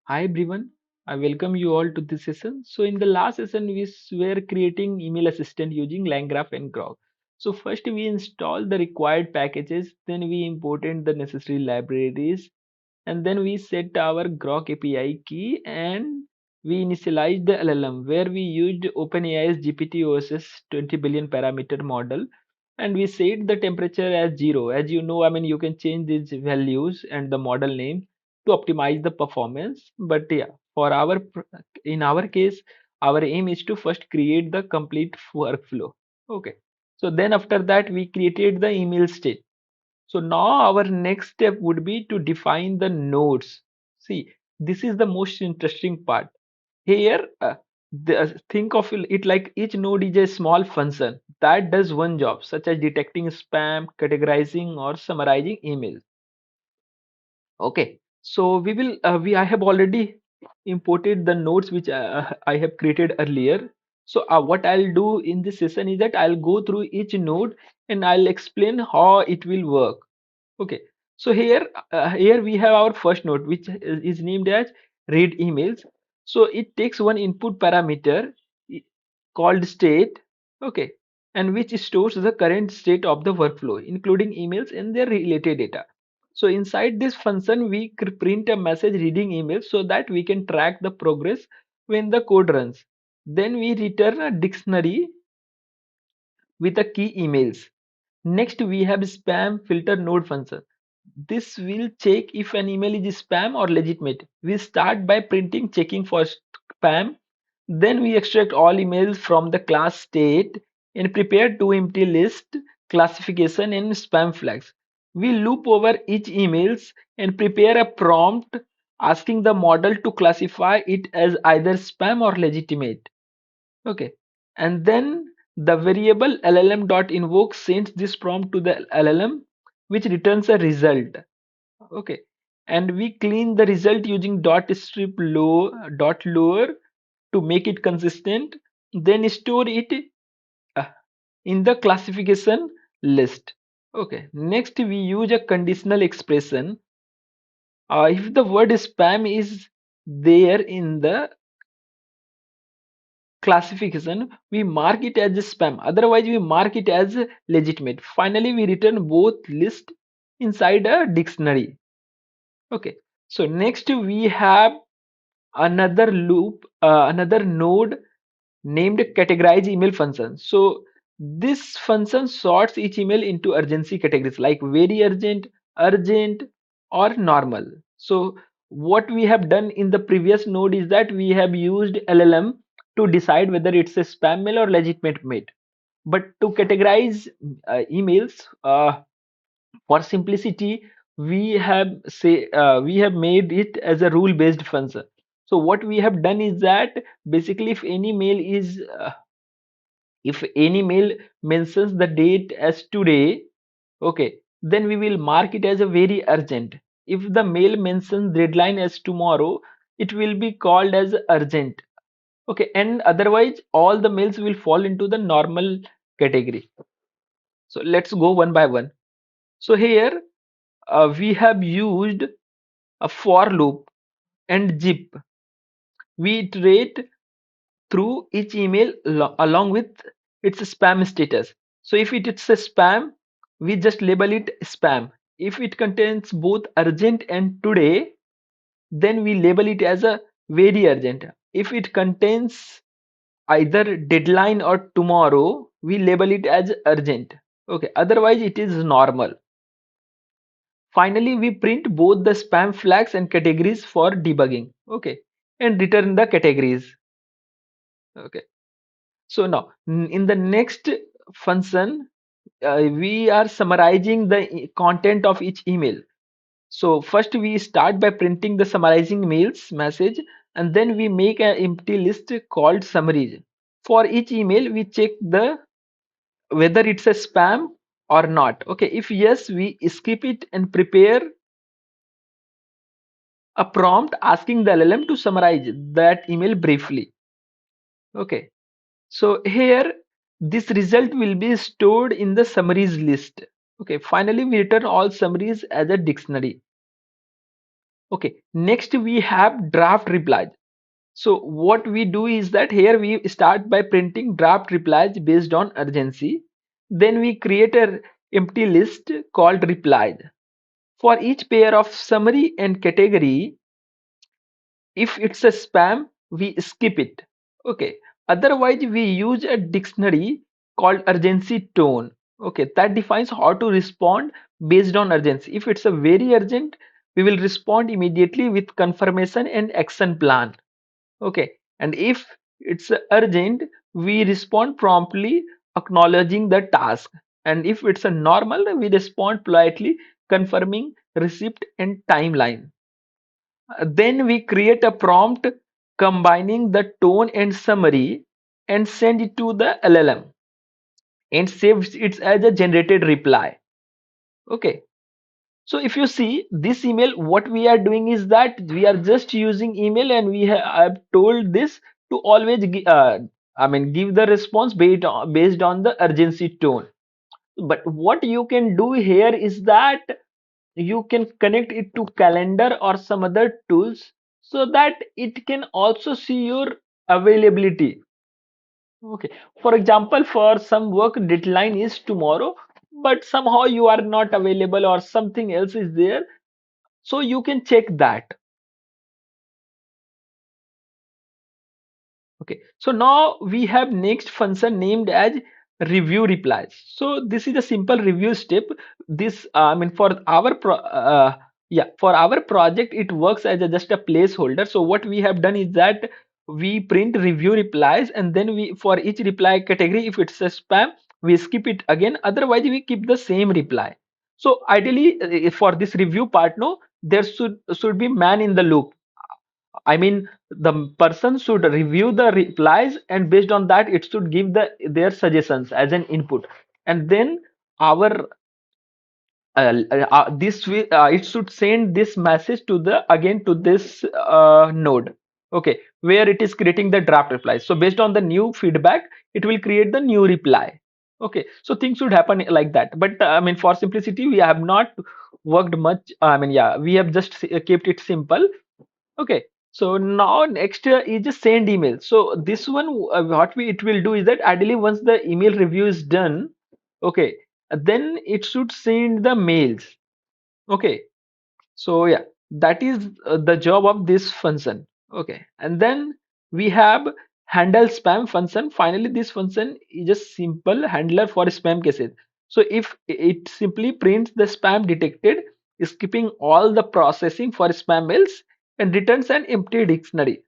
Hi everyone, I welcome you all to this session. So in the last session, were creating email assistant using LangGraph and Grok. So first we installed the required packages, then we imported the necessary libraries, and then we set our Grok API key and we initialized the LLM where we used OpenAI's GPT-OSS 20 billion parameter model and we set the temperature as 0. As you know, I mean, you can change these values and the model name to optimize the performance. But yeah, in our case, our aim is to first create the complete workflow. Okay. So then after that, we created the email state. So now our next step would be to define the nodes. See, this is the most interesting part. Here, think of it like each node is a small function that does one job, such as detecting spam, categorizing, or summarizing emails. Okay, so I have already imported the nodes which I have created earlier. So what I'll do in this session is that I'll go through each node and I'll explain how it will work. Okay, so here we have our first node which is named as read emails. So it takes one input parameter i- called state, okay, and which stores the current state of the workflow, including emails and their related data. So inside this function, we print a message reading emails so that we can track the progress when the code runs. Then we return a dictionary with the key emails. Next, we have spam filter node function. This will check if an email is spam or legitimate. We start by printing checking for spam. Then we extract all emails from the class state and prepare two empty list classification and spam flags. We loop over each emails and prepare a prompt asking the model to classify it as either spam or legitimate. Okay. And then the variable llm.invoke sends this prompt to the LLM, which returns a result. Okay. And we clean the result using dot strip low dot lower to make it consistent. Then store it uh, in the classification list. Okay. Next, we use a conditional expression. If the word spam is there in the classification, we mark it as a spam. Otherwise, we mark it as legitimate. Finally, we return both list inside a dictionary. Okay. So next we have another loop, another node named categorize email function. So this function sorts each email into urgency categories like very urgent, urgent, or normal. So what we have done in the previous node is that we have used LLM to decide whether it's a spam mail or legitimate mail. But to categorize emails, for simplicity, we have made it as a rule based function. So what we have done is that basically if any mail mentions the date as today, okay, then we will mark it as a very urgent. If the mail mentions deadline as tomorrow, it will be called as urgent. Okay, and otherwise all the mails will fall into the normal category. So let's go one by one. So here we have used a for loop and zip. We iterate through each email along with its spam status. So if it's a spam, we just label it spam. If it contains both urgent and today, then we label it as a very urgent. If it contains either deadline or tomorrow, we label it as urgent. Okay, otherwise it is normal. Finally, we print both the spam flags and categories for debugging. Okay, and return the categories. Okay, so now in the next function, we are summarizing the content of each email. So first we start by printing the summarizing mails message, and then we make an empty list called summaries. For each email, we check the whether it's a spam or not. Okay, if yes, we skip it and prepare a prompt asking the LLM to summarize that email briefly. Okay, so here this result will be stored in the summaries list. Okay, finally we return all summaries as a dictionary. Okay, next we have draft replies. So what we do is that here we start by printing draft replies based on urgency. Then we create a empty list called replies. For each pair of summary and category, if it's a spam, we skip it. Okay. Otherwise, we use a dictionary called urgency tone. Okay, that defines how to respond based on urgency. If it's a very urgent, we will respond immediately with confirmation and action plan. Okay, and if it's urgent, we respond promptly, acknowledging the task. And if it's a normal, we respond politely, confirming receipt and timeline. Then we create a prompt combining the tone and summary and send it to the LLM and saves it as a generated reply. Okay. So if you see this email, what we are doing is that we are just using email and have told this to always give the response based on the urgency tone. But what you can do here is that you can connect it to calendar or some other tools so that it can also see your availability. Okay, for example, for some work deadline is tomorrow, but somehow you are not available or something else is there, so you can check that. Okay, so now we have next function named as review replies. So this is a simple review step. This for our for our project it works as just a placeholder. So what we have done is that we print review replies and then we for each reply category, if it's a spam, we skip it again. Otherwise we keep the same reply. So ideally for this review part, no, there should be man in the loop. I mean, the person should review the replies, and based on that, it should give their suggestions as an input. And then our this will it should send this message to the again to this node. Okay, where it is creating the draft reply. So based on the new feedback, it will create the new reply. Okay, so things should happen like that. But for simplicity, we have not worked much. Yeah, we have just kept it simple. Okay, so now next is the send email. So this one, what we it will do is that ideally once the email review is done, okay, then it should send the mails. Okay, so yeah, that is the job of this function. Okay, and then we have handle spam function. Finally, this function is a simple handler for spam cases. So if it simply prints the spam detected, skipping all the processing for spam mails and returns an empty dictionary.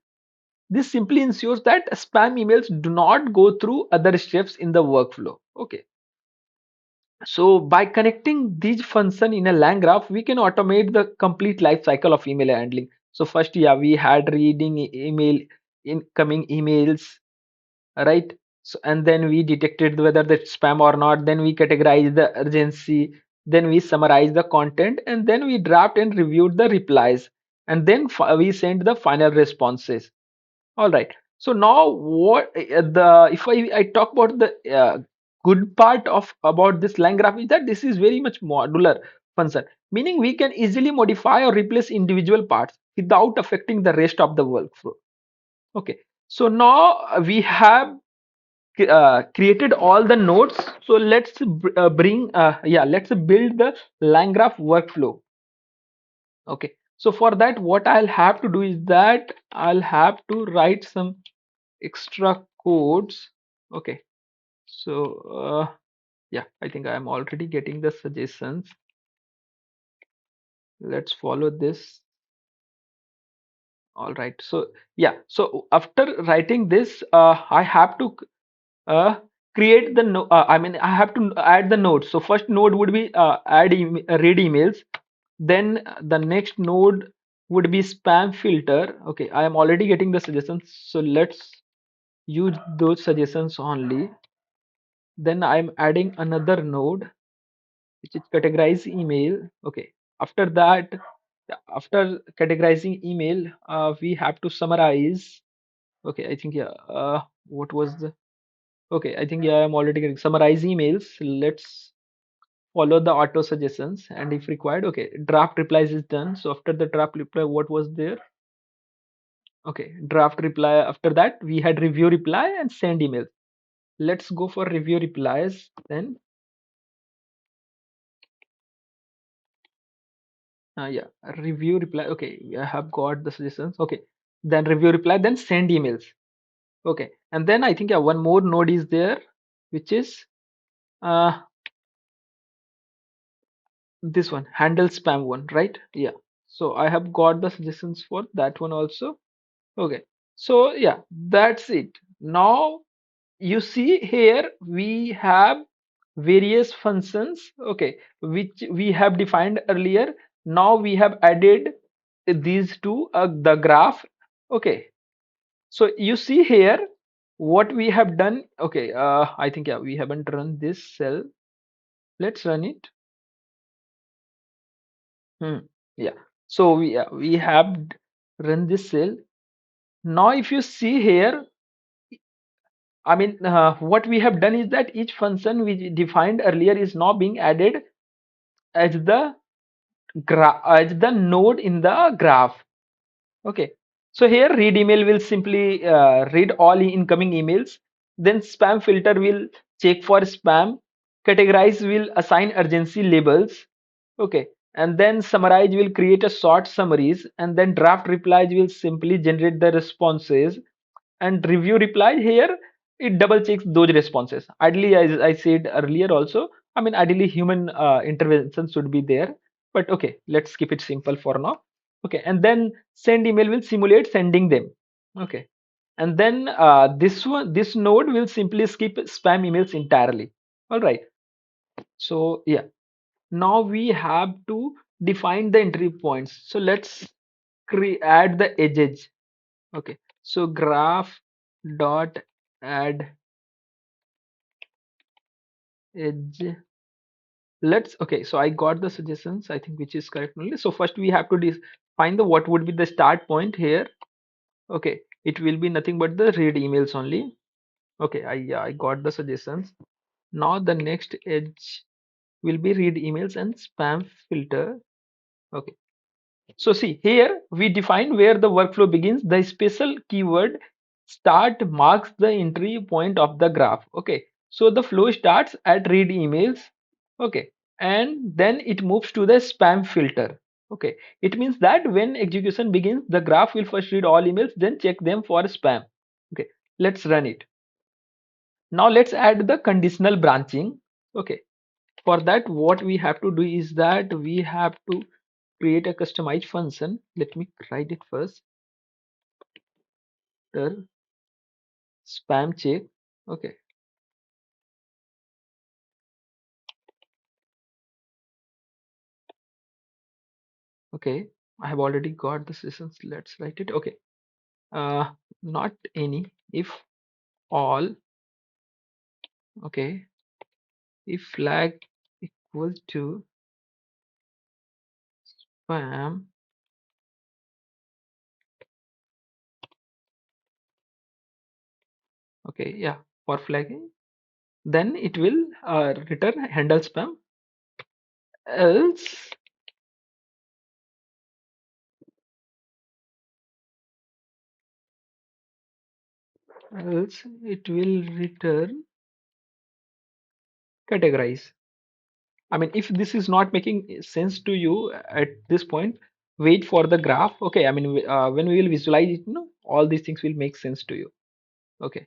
This simply ensures that spam emails do not go through other steps in the workflow. Okay. So by connecting these function in a lang graph, we can automate the complete life cycle of email handling. So first, yeah, we had reading email, incoming emails, right? So and then we detected whether that's spam or not. Then we categorize the urgency. Then we summarize the content, and then we draft and reviewed the replies, and then we send the final responses. All right. So now what the if I talk about the good part of about this line graph is that this is very much modular function, meaning we can easily modify or replace individual parts without affecting the rest of the workflow. Okay. So now we have created all the nodes. So let's let's build the line graph workflow. Okay. So for that, what I'll have to do is that I'll have to write some extra codes. Okay, so yeah, I think I'm already getting the suggestions. Let's follow this. All right, so yeah, so after writing this, I have to uh, create the I have to add the nodes. So first node would be read emails. Then the next node would be spam filter. Okay, I am already getting the suggestions, so let's use those suggestions only. Then I'm adding another node which is categorize email. Okay, after that, yeah, after categorizing email, we have to summarize. Okay, I think yeah, what was the okay, I think yeah, I'm already getting summarize emails. Let's follow the auto suggestions, and if required, okay, draft replies is done. So after the draft reply, what was there? Okay, draft reply. After that, we had review reply and send email. Let's go for review replies then. Yeah, review reply. Okay, I have got the suggestions. Okay, then review reply, then send emails. Okay, and then I think, yeah, one more node is there, which is uh this one, handle spam one, right? Yeah. So I have got the suggestions for that one also. Okay. So yeah, that's it. Now you see here we have various functions, okay, which we have defined earlier. Now we have added these to the graph. Okay. So you see here what we have done. Okay. I think, yeah, we haven't run this cell. Let's run it. Yeah. So we have run this cell. Now, if you see here, I mean, what we have done is that each function we defined earlier is now being added as the as the node in the graph. Okay. So here read email will simply read all incoming emails. Then spam filter will check for spam. Categorize will assign urgency labels. Okay. And then summarize will create a short summaries. And then draft replies will simply generate the responses. And review reply here, it double checks those responses. Ideally, as I said earlier also, I mean, ideally human intervention should be there. But okay, let's keep it simple for now. Okay, and then send email will simulate sending them. Okay, and then this node will simply skip spam emails entirely. All right. So yeah, now we have to define the entry points. So let's add the edges. Okay, so graph dot add edge. Let's, okay, so I got the suggestions, I think, which is correct only. So first we have to define the what would be the start point here. Okay, it will be nothing but the read emails only. Okay, yeah, I got the suggestions. Now the next edge will be read emails and spam filter. Okay, so see here we define where the workflow begins. The special keyword start marks the entry point of the graph. Okay, so the flow starts at read emails. Okay, and then it moves to the spam filter. Okay, it means that when execution begins, the graph will first read all emails, then check them for spam. Okay, let's run it. Now let's add the conditional branching. Okay, for that what we have to do is that we have to create a customized function. Let me write it first. The spam check. Okay, okay, I have already got the sessions. Let's write it. Okay, uh not any, if all. Okay, if flag equal to spam. Okay, yeah, for flagging, then it will return handle spam. Else, else it will return categorize. I mean, if this is not making sense to you at this point, wait for the graph. Okay, I mean, when we will visualize it, all these things will make sense to you. Okay,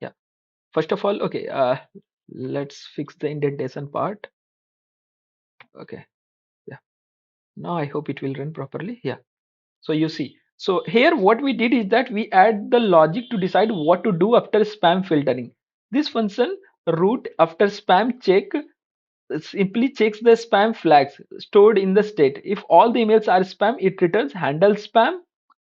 yeah. First of all, okay, let's fix the indentation part. Okay, yeah. Now I hope it will run properly. Yeah. So you see, so here what we did is that we add the logic to decide what to do after spam filtering. This function root after spam check simply checks the spam flags stored in the state. If all the emails are spam, it returns handle spam.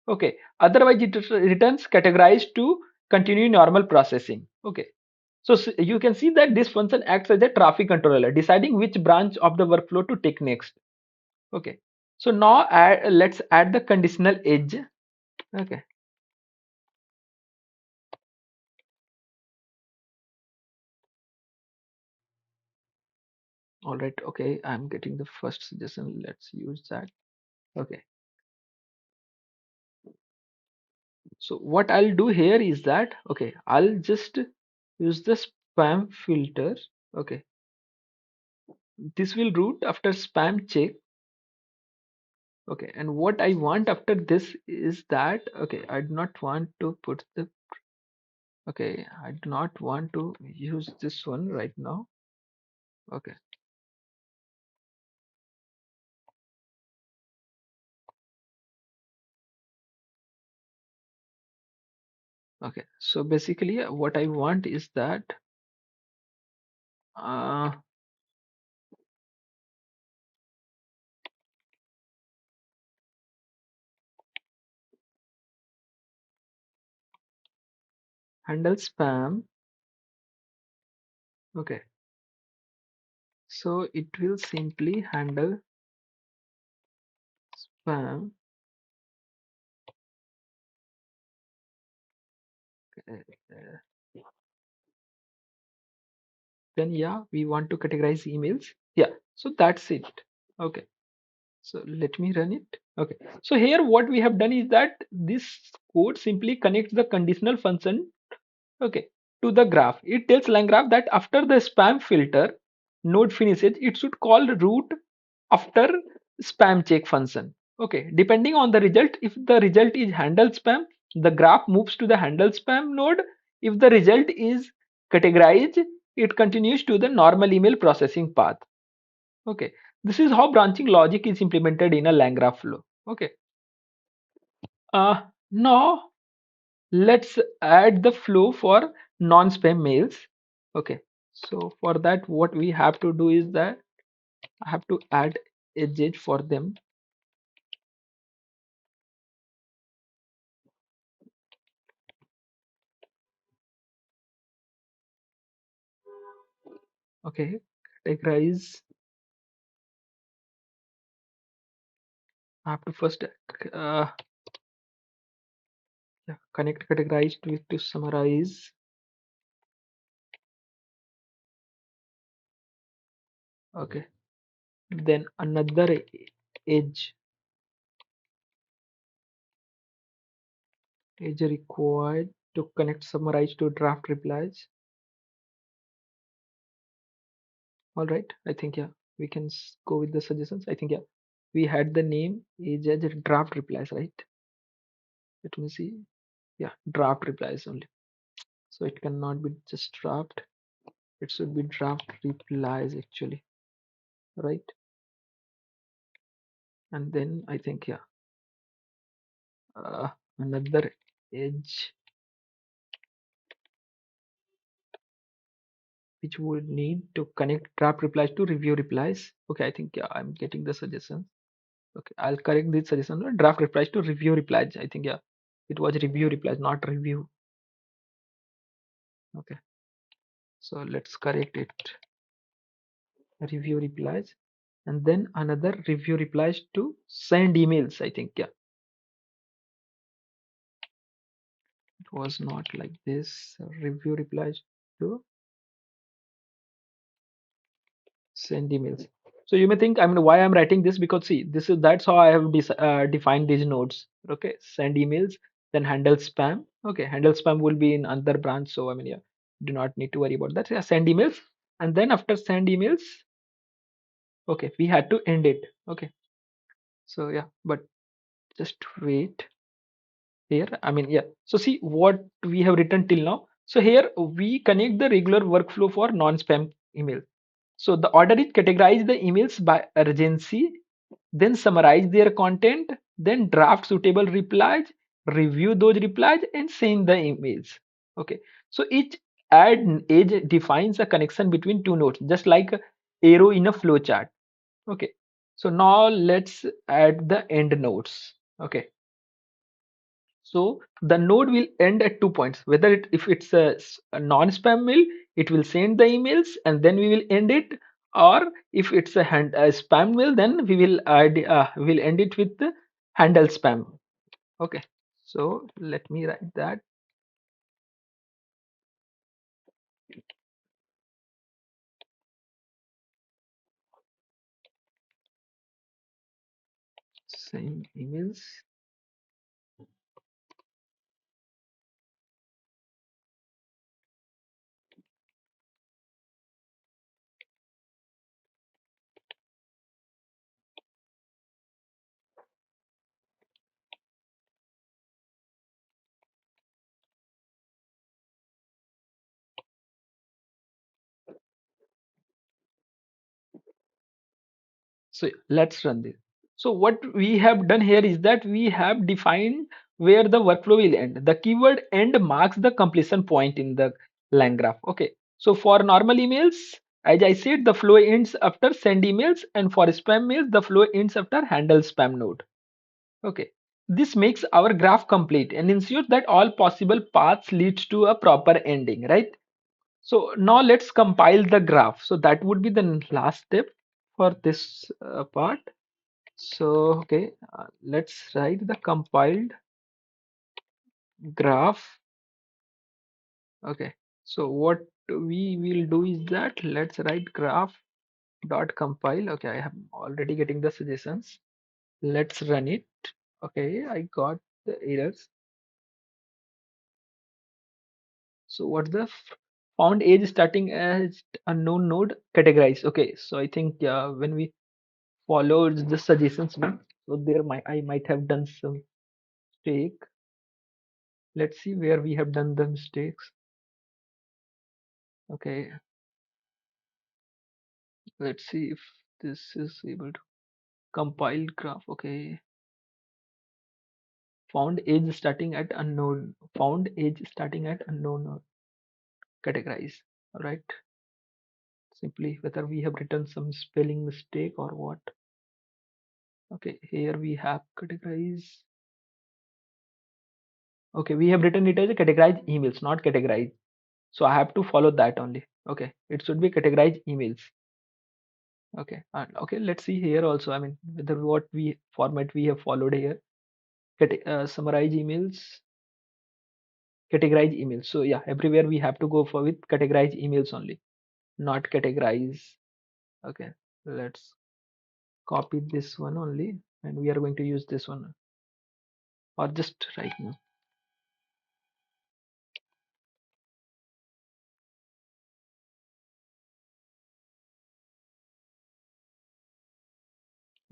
Okay. Otherwise, it returns categorized to continue normal processing. Okay. So you can see that this function acts as a traffic controller, deciding which branch of the workflow to take next. Okay. So now let's add the conditional edge. Okay. All right, okay, I'm getting the first suggestion. Let's use that. Okay, so what I'll do here is that, okay, I'll just use the spam filter. Okay, this will route after spam check. Okay, and what I want after this is that, okay, I do not want to put the, okay, I do not want to use this one right now. Okay, okay, so basically what I want is that, uh, handle spam. Okay, so it will simply handle spam. uh, uh, then yeah, we want to categorize emails. Yeah, so that's it. Okay, so let me run it. Okay, so here what we have done is that this code simply connects the conditional function, okay, to the graph. It tells LangGraph that after the spam filter node finishes, it should call root after spam check function. Okay, depending on the result, if the result is handle spam, the graph moves to the handle spam node. If the result is categorized, it continues to the normal email processing path. Okay, this is how branching logic is implemented in a LangGraph flow. Okay, now let's add the flow for non-spam mails. Okay, so for that what we have to do is that I have to add edges for them. Okay, categorize. I have to first yeah, connect categorize to summarize. Okay, then another edge edge required to connect summarize to draft replies. All right, I think yeah, we can go with the suggestions. I think yeah, we had the name edge as draft replies, right? Let me see. Yeah, draft replies only. So it cannot be just draft. It should be draft replies actually, right? And then I think yeah, uh, another edge which would need to connect draft replies to review replies. Okay, I think yeah, I'm getting the suggestion. Okay, I'll correct this suggestion. Draft replies to review replies. I think yeah, it was review replies, not review. Okay, so let's correct it. Review replies, and then another review replies to send emails. I think yeah, it was not like this. Review replies to send emails. So you may think, I mean, why I'm writing this, because see, this is that's how I have defined these nodes. Okay, send emails, then handle spam. Okay, handle spam will be in another branch. So I mean, yeah, do not need to worry about that. Yeah, send emails, and then after send emails, okay, we had to end it. Okay, so yeah, but just wait here. I mean, yeah. So see what we have written till now. So here we connect the regular workflow for non-spam email. So the order is categorize the emails by urgency, then summarize their content, then draft suitable replies, review those replies, and send the emails. Okay. So each add edge defines a connection between two nodes, just like a arrow in a flow chart. Okay. So now let's add the end nodes. Okay. So the node will end at 2 points. Whether if it's a non-spam mail, it will send the emails and then we will end it. Or if it's a spam mail, then we will end it with the handle spam. Okay. So let me write that. same emails. So let's run this. So what we have done here is that we have defined where the workflow will end. The keyword end marks the completion point in the line graph. Okay. So for normal emails, as I said, the flow ends after send emails, and for spam mails, the flow ends after handle spam node. Okay. This makes our graph complete and ensures that all possible paths leads to a proper ending, right? So now let's compile the graph. So that would be the last step for this part. So okay, let's write the compiled graph. Okay, so what we will do is that let's write graph dot compile. Okay, I am already getting the suggestions. Let's run it. Okay, I got the errors. So what's the found age starting as unknown node categorized? Okay, so I think when we followed the suggestions, so there I might have done some mistake. Let's see where we have done the mistakes. Okay, let's see if this is able to compiled graph. Okay, found age starting at unknown. Found age starting at unknown or categorize. All right, simply whether we have written some spelling mistake or what. Okay, here we have categorize. Okay, we have written it as a categorized emails, not categorized. So I have to follow that only. Okay, it should be categorized emails. Okay, and okay, let's see here also. I mean, whether what we format we have followed here. Summarize emails, categorize emails. So yeah, everywhere we have to go for with categorize emails only, not categorize. Okay, let's copy this one only, and we are going to use this one or just right now.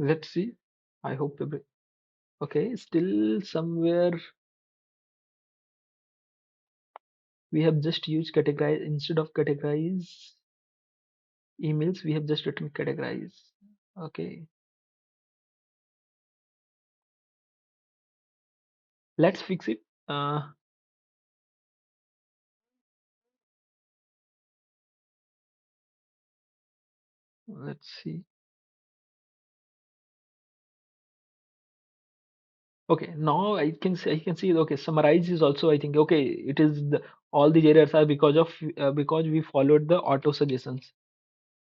Let's see. I hope okay, still somewhere we have just used categorize instead of categorize emails. We have just written categorize. Okay, let's fix it. Let's see. Okay, now I can see okay, summarize is also I think okay, it is all these errors are because of because we followed the auto suggestions,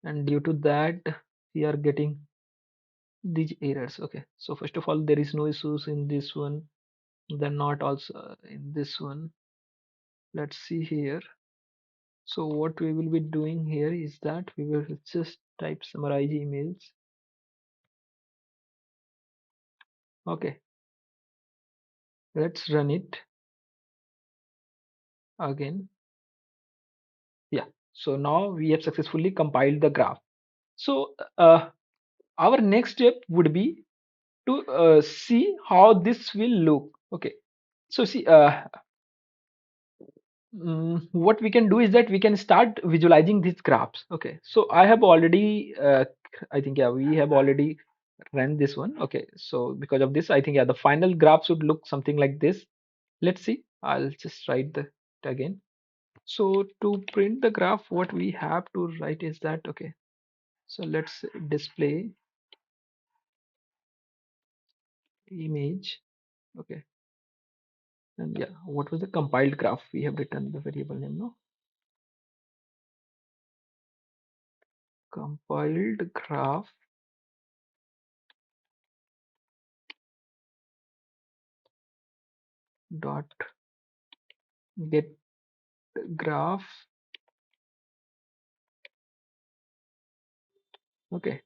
and due to that we are getting these errors. Okay, so first of all there is no issues in this one, then not also in this one. Let's see here. So what we will be doing here is that we will just type summarize emails. Okay, let's run it again. Yeah, so now we have successfully compiled the graph. So our next step would be to see how this will look. Okay, so see what we can do is that we can start visualizing these graphs. Okay, so I have already I think yeah, we have already ran this one. Okay, so because of this I think yeah, the final graph should look something like this. Let's see, I'll just write the again. So to print the graph what we have to write is that okay, so let's display image. Okay, and yeah, what was the compiled graph? We have written the variable name, no? Compiled graph dot get graph. Okay,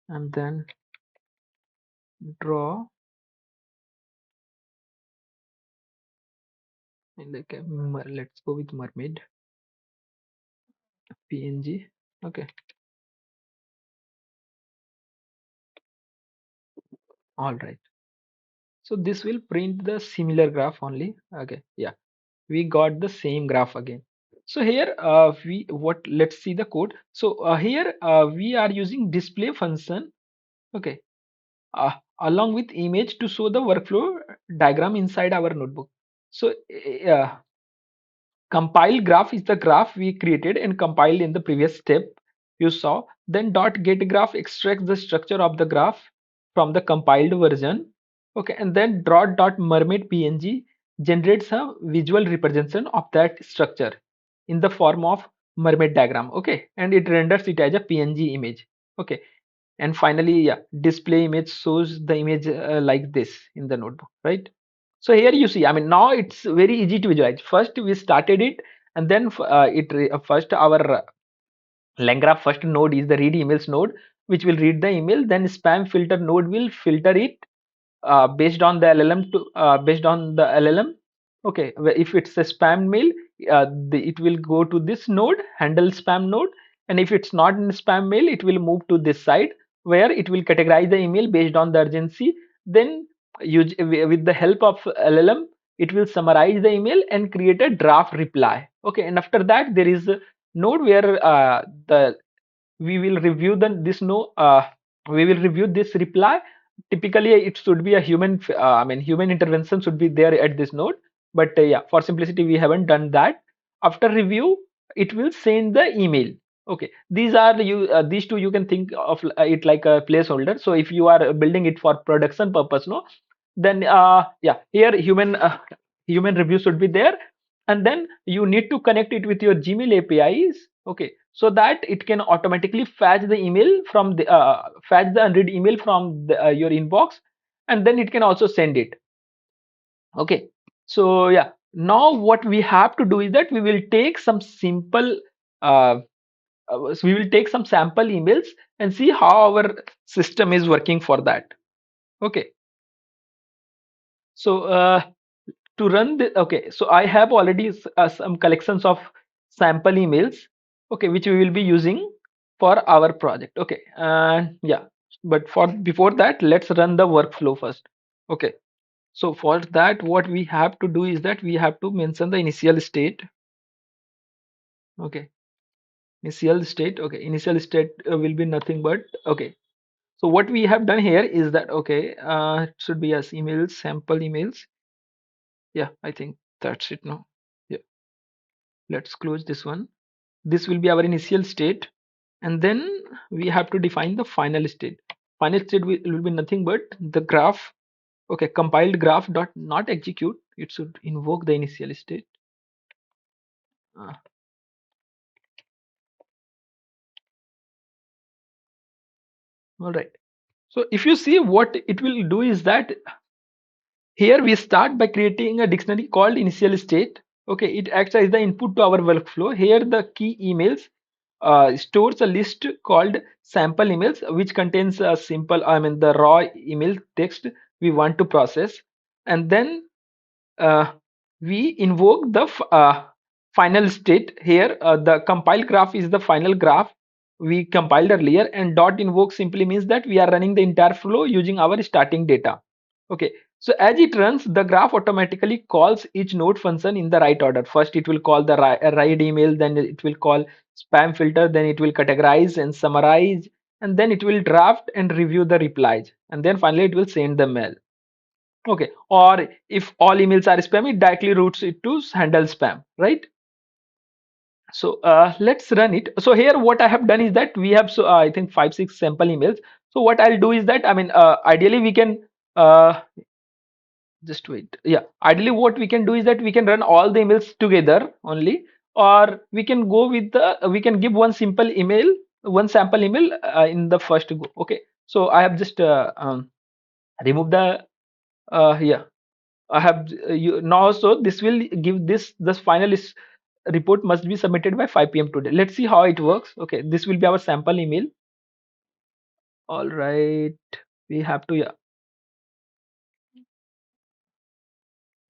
and then draw and like let's go with mermaid png. Okay, all right. So this will print the similar graph only. Okay, yeah, we got the same graph again. So here we what let's see the code. So here we are using display function. Okay, uh, along with image to show the workflow diagram inside our notebook. So compile graph is the graph we created and compiled in the previous step you saw. Then dot get graph extracts the structure of the graph from the compiled version. Okay, and then dot mermaid png generates a visual representation of that structure in the form of mermaid diagram. Okay, and it renders it as a png image. Okay, and finally, yeah, display image shows the image like this in the notebook, right? So here you see, I mean, now it's very easy to visualize. First we started it, and then first our LangGraph first node is the read emails node, which will read the email. Then spam filter node will filter it based on the LLM to based on the LLM. Okay, if it's a spam mail, it will go to this node, handle spam node, and if it's not in spam mail, it will move to this side where it will categorize the email based on the urgency. Then use with the help of LLM, it will summarize the email and create a draft reply. Okay, and after that there is a node where the we will review the this no we will review this reply. Typically it should be a I mean human intervention should be there at this node, but yeah, for simplicity we haven't done that. After review it will send the email. Okay, these are these two you can think of it like a placeholder. So if you are building it for production purpose, no, then yeah, here human review should be there, and then you need to connect it with your Gmail APIs. Okay, so that it can automatically fetch the email from the fetch the unread email from your inbox, and then it can also send it. Okay, so yeah, now what we have to do is that we will take some simple uh, so we will take some sample emails and see how our system is working for that. Okay, so to run the okay, so I have already some collections of sample emails, okay, which we will be using for our project. Okay, and yeah, but for before that let's run the workflow first. Okay, so for that what we have to do is that we have to mention the initial state. Okay, initial state. Okay, initial state will be nothing but okay. So what we have done here is that okay, it should be as emails, sample emails. Yeah, I think that's it now. Yeah, let's close this one. This will be our initial state, and then we have to define the final state. Final state will be nothing but the graph. Okay, compiled graph dot not execute, it should invoke the initial state. uh, all right, so if you see what it will do is that here we start by creating a dictionary called initial state. Okay, it acts as the input to our workflow. Here the key emails stores a list called sample emails, which contains a simple, I mean the raw email text we want to process. And then uh, we invoke the final state. Here the compiled graph is the final graph we compiled earlier, and dot invoke simply means that we are running the entire flow using our starting data. Okay, so as it runs, the graph automatically calls each node function in the right order. First it will call the write email, then it will call spam filter, then it will categorize and summarize, and then it will draft and review the replies, and then finally it will send the mail. Okay, or if all emails are spam, it directly routes it to handle spam, right? So let's run it. So here what I have done is that we have, so I think 5 6 sample emails. So what I'll do is that, I mean ideally we can uh, just wait, yeah, ideally what we can do is that we can run all the emails together only, or we can go with the we can give one simple email, one sample email in the first go. Okay, so I have just removed the yeah, I have you now. So this will give this final is report must be submitted by 5 p.m. today. Let's see how it works. Okay, this will be our sample email. All right, we have to, yeah.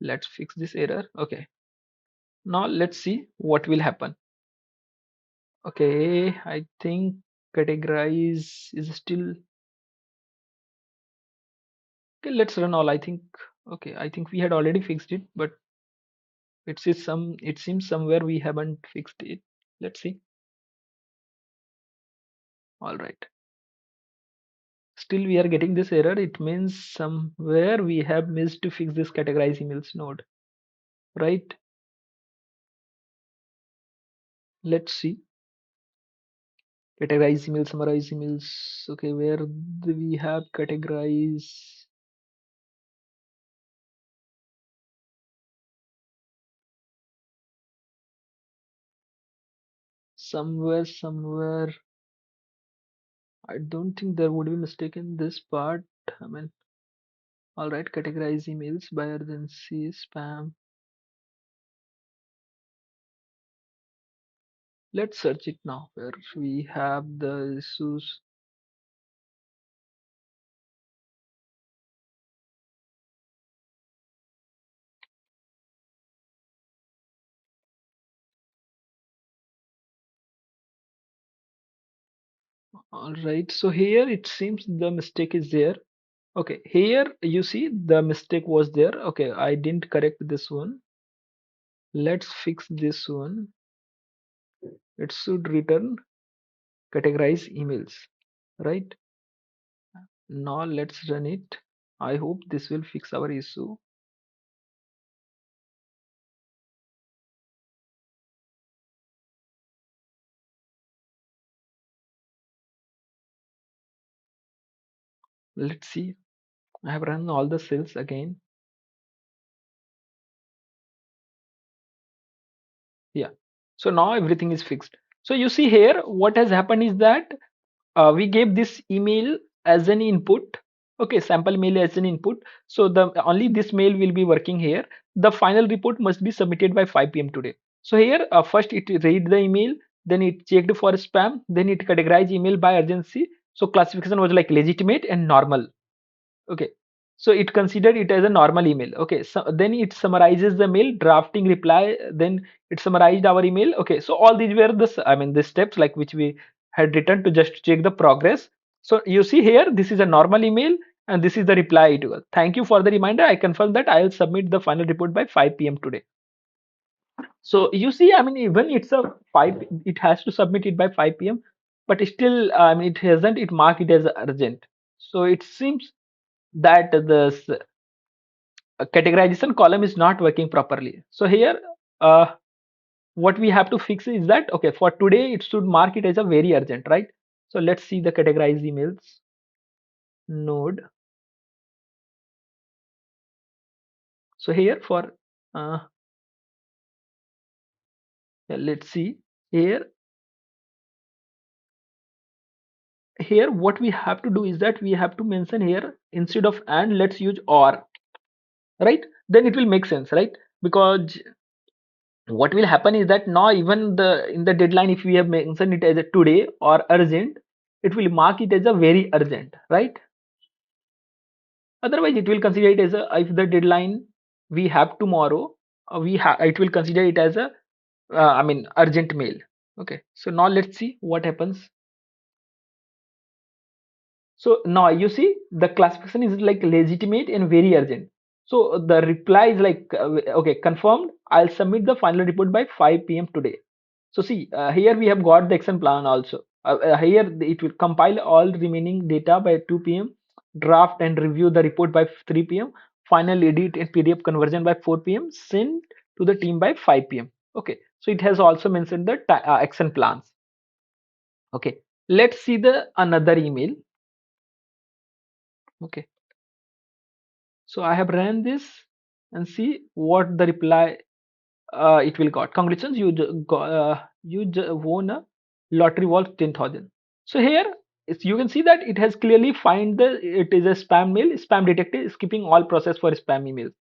Let's fix this error. Okay, now let's see what will happen. Okay, I think categorize is still okay. Let's run all. I think okay. I think we had already fixed it, but it seems somewhere we haven't fixed it. Let's see. All right. Still we are getting this error. It means somewhere we have missed to fix this categorize emails node, right? Let's see. Categorize emails, summarize emails. Okay, where do we have categorize? Somewhere. I don't think there would be mistake in this part. I mean, all right, categorize emails by urgency, spam. Let's search it now where we have the issues. All right, so here it seems the mistake is there. Okay, here you see the mistake was there. Okay, I didn't correct this one. Let's fix this one. It should return categorize emails, right? Now let's run it. I hope this will fix our issue. Let's see. I have run all the cells again. Yeah. So now everything is fixed. So you see here, what has happened is that we gave this email as an input. Okay, sample mail as an input. So the only this mail will be working here. The final report must be submitted by 5 p.m. today. So here, first it read the email, then it checked for spam, then it categorized email by urgency. So classification was like legitimate and normal. Okay, so it considered it as a normal email. Okay, so then it summarizes the mail, drafting reply, then it summarized our email. Okay, so all these were the steps like which we had written to just check the progress. So you see here, this is a normal email and this is the reply it was. Thank you for the reminder. I confirm that I will submit the final report by 5 p.m. today. So you see, I mean, even it's a 5, it has to submit it by 5 p.m. But still, I mean, it hasn't, it marked it as urgent. So it seems that the categorization column is not working properly. So here, what we have to fix is that, okay, for today, it should mark it as a very urgent, right? So let's see the categorize emails node. So here for, uh, yeah, let's see here. Here, what we have to do is that we have to mention here instead of and, let's use or, right? Then it will make sense, right? Because what will happen is that now even the in the deadline, if we have mentioned it as a today or urgent, it will mark it as a very urgent, right? Otherwise it will consider it as a, if the deadline we have tomorrow, we have, it will consider it as a I mean urgent mail. Okay, so now let's see what happens. So now you see the classification is like legitimate and very urgent. So the reply is like, okay, confirmed. I'll submit the final report by 5 p.m. today. So see, here we have got the action plan also. Here it will compile all remaining data by 2 p.m. Draft and review the report by 3 p.m. Final edit and PDF conversion by 4 p.m. Send to the team by 5 p.m. Okay, so it has also mentioned the action plans. Okay, let's see the another email. Okay, so I have ran this and see what the reply it will got. Congratulations, you won a lottery worth 10,000. So here you can see that it has clearly find the it is a spam mail. Spam detected, skipping all process for spam emails.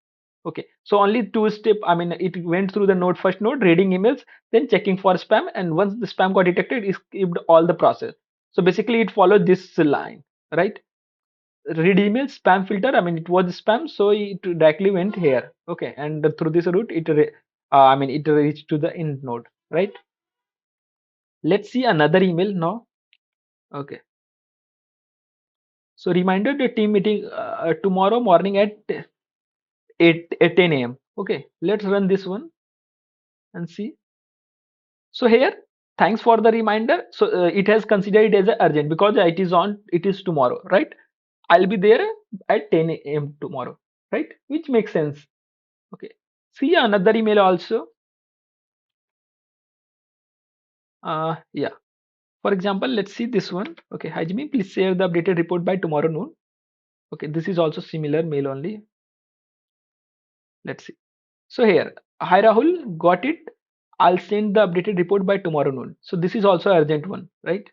Okay, so only two step. I mean, it went through the node, first node, reading emails, then checking for spam, and once the spam got detected, it skipped all the process. So basically, it followed this line, right? read email spam filter. I mean, it was spam, so it directly went here. Okay, and through this route, I mean, it reached to the end node, right? Let's see another email now. Okay, so reminder the team meeting tomorrow morning at 8 10 a.m. Okay, let's run this one and see. So here, thanks for the reminder. So it has considered it as a urgent because it is tomorrow, right? I'll be there at 10 a.m. tomorrow, right? Which makes sense. Okay. See another email also. Yeah. For example, let's see this one. Okay, hi Jimmy, please share the updated report by tomorrow noon. Okay, this is also similar mail only. Let's see. So here, hi Rahul, got it. I'll send the updated report by tomorrow noon. So this is also urgent one, right?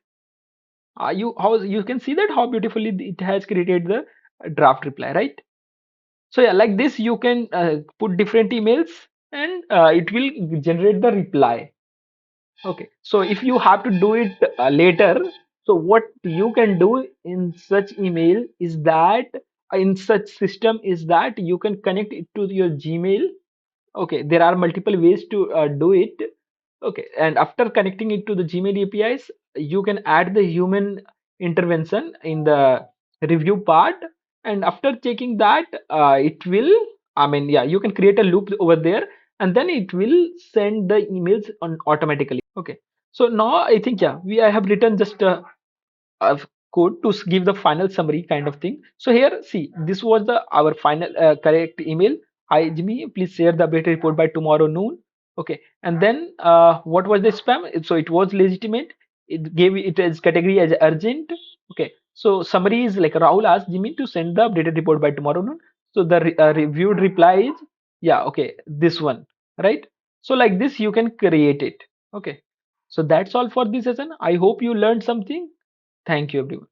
You can see that how beautifully it has created the draft reply, right? So yeah, like this you can put different emails and it will generate the reply. Okay, so if you have to do it later, so what you can do in such email is that in such system is that you can connect it to your Gmail. Okay, there are multiple ways to do it. Okay, and after connecting it to the Gmail APIs, you can add the human intervention in the review part, and after checking that, it will. I mean, yeah, you can create a loop over there, and then it will send the emails on automatically. Okay, so now I think yeah, we I have written just of code to give the final summary kind of thing. So here, see, this was the our final correct email. Hi Jimmy, please share the updated report by tomorrow noon. Okay, and then what was the spam? So it was legitimate. It gave it as category as urgent. Okay, so summary is like Rahul asked Jimmy to send the updated report by tomorrow noon. So the reviewed reply is yeah, okay, this one, right? So like this you can create it. Okay, so that's all for this session. I hope you learned something. Thank you, everyone.